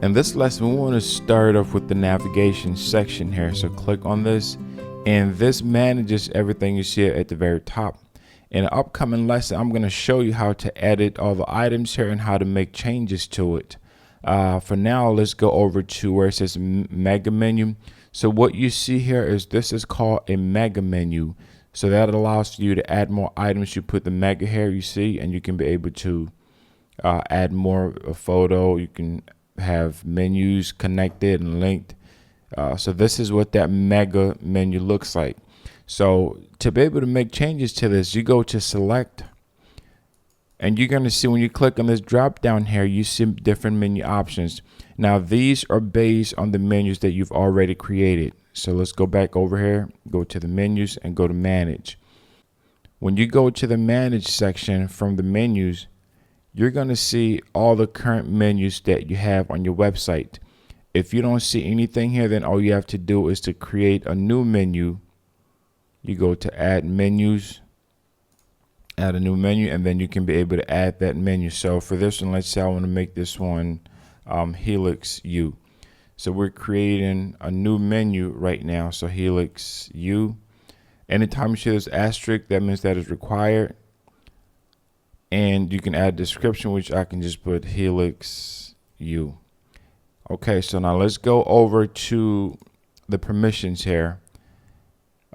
In this lesson, we want to start off with the navigation section here. So click on this, and this manages everything you see at the very top. In the upcoming lesson, I'm going to show you how to edit all the items here and how to make changes to it. For now, let's go over to where it says mega menu. So what you see here is this is called a mega menu. So that allows you to add more items. You put the mega here, you see, and you can be able to add more a photo. You can have menus connected and linked. So this is what that mega menu looks like. So to be able to make changes to this, you go to select, and you're going to see when you click on this drop down here, you see different menu options. Now these are based on the menus that you've already created. So let's go back over here, go to the menus and go to manage. When you go to the manage section from the menus, you're going to see all the current menus that you have on your website. If you don't see anything here, then all you have to do is to create a new menu. You go to add menus, add a new menu, and then you can be able to add that menu. So for this one, let's say I want to make this one Helix U. So we're creating a new menu right now. So Helix U. Anytime you see this asterisk, that means that is required. And you can add a description, which I can just put Helix U. Okay, so now let's go over to the permissions here.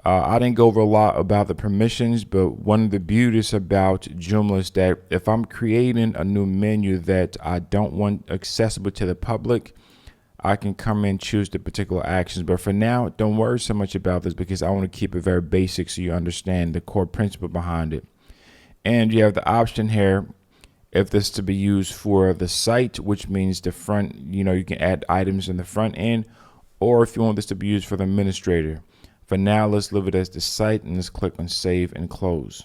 I didn't go over a lot about the permissions, but one of the beauties about Joomla is that if I'm creating a new menu that I don't want accessible to the public, I can come in and choose the particular actions. But for now, don't worry so much about this because I want to keep it very basic so you understand the core principle behind it. And you have the option here if this is to be used for the site, which means the front, you can add items in the front end, or if you want this to be used for the administrator. For now, let's leave it as the site and let's click on save and close.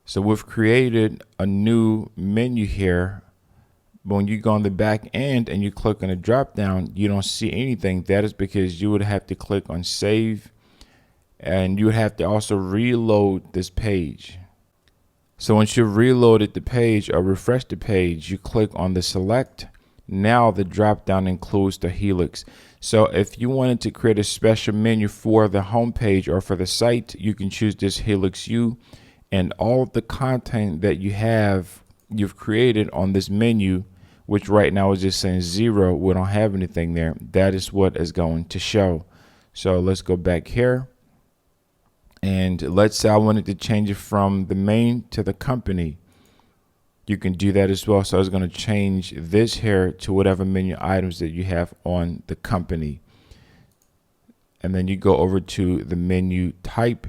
So we've created a new menu here. But when you go on the back end and you click on the drop down, you don't see anything. That is because you would have to click on save, and you would have to also reload this page. So once you've reloaded the page or refreshed the page, you click on the select. Now the drop down includes the Helix. So if you wanted to create a special menu for the home page or for the site, you can choose this Helix U, and all of the content that you've created on this menu, which right now is just saying 0, we don't have anything there. That is what is going to show. So let's go back here. And let's say I wanted to change it from the main to the company. You can do that as well. So I was going to change this here to whatever menu items that you have on the company. And then you go over to the menu type.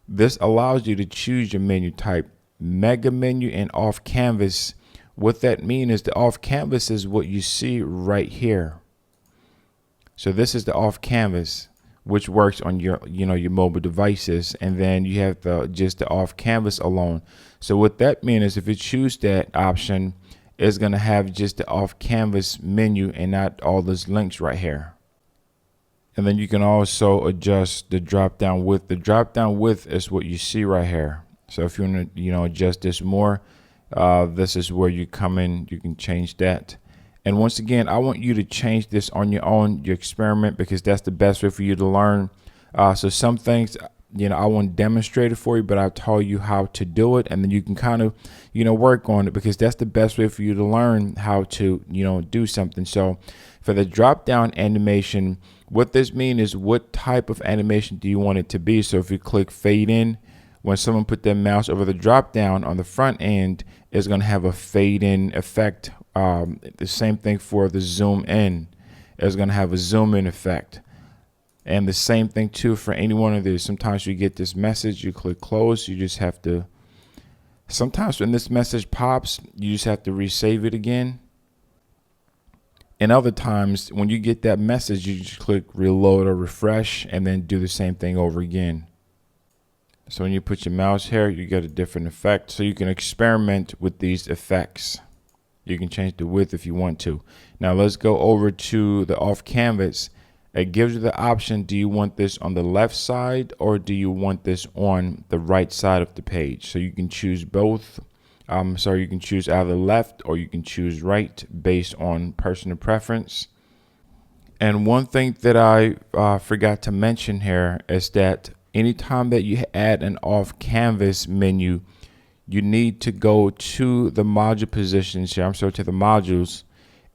This allows you to choose your menu type, mega menu and off canvas. What that means is the off canvas is what you see right here. So this is the off canvas, which works on your mobile devices, and then you have just the off canvas alone. So what that means is if you choose that option, it's going to have just the off canvas menu and not all those links right here. And then you can also adjust the drop down width. The drop down width is what you see right here. So if you want to adjust this more, this is where you come in, you can change that. And once again, I want you to change this on your own, your experiment, because that's the best way for you to learn. So some things, I won't demonstrate it for you, but I'll tell you how to do it. And then you can kind of, work on it, because that's the best way for you to learn how to, do something. So for the drop down animation, what this means is what type of animation do you want it to be? So if you click fade in, when someone put their mouse over the drop down on the front end, it's going to have a fade in effect. The same thing for the zoom in. It's going to have a zoom in effect. And the same thing too for any one of these. Sometimes you get this message, you click close, you just have to, sometimes when this message pops, you just have to resave it again. And other times when you get that message, you just click reload or refresh and then do the same thing over again. So when you put your mouse here, you get a different effect. So you can experiment with these effects. You can change the width if you want to. Now let's go over to the off canvas. It gives you the option, do you want this on the left side or do you want this on the right side of the page? So you can choose both. So you can choose either left or you can choose right based on personal preference. And one thing that I forgot to mention here is that anytime that you add an off canvas menu, you need to go to the module positions here. I'm sorry, to the modules,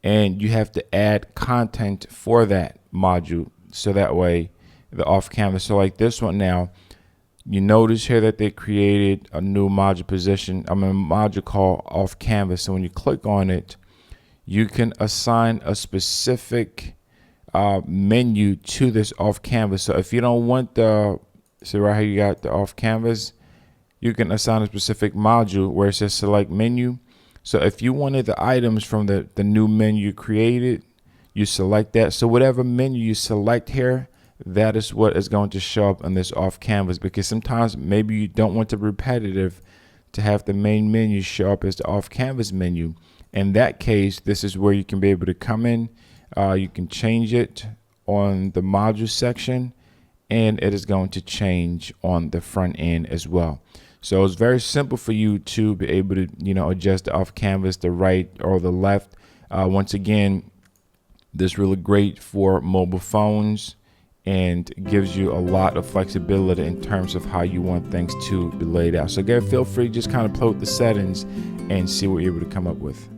and you have to add content for that module. So that way the off canvas. So like this one now, you notice here that they created a new module position. A module called off canvas. So when you click on it, you can assign a specific menu to this off canvas. So if you don't want so right here you got the off canvas, you can assign a specific module where it says select menu. So if you wanted the items from the new menu you created, you select that. So whatever menu you select here, that is what is going to show up on this off canvas, because sometimes maybe you don't want the repetitive to have the main menu show up as the off canvas menu. In that case, this is where you can be able to come in. You can change it on the module section, and it is going to change on the front end as well. So it's very simple for you to be able to, adjust the off canvas, the right or the left. Once again, this is really great for mobile phones and gives you a lot of flexibility in terms of how you want things to be laid out. So again, feel free to just kind of play with the settings and see what you're able to come up with.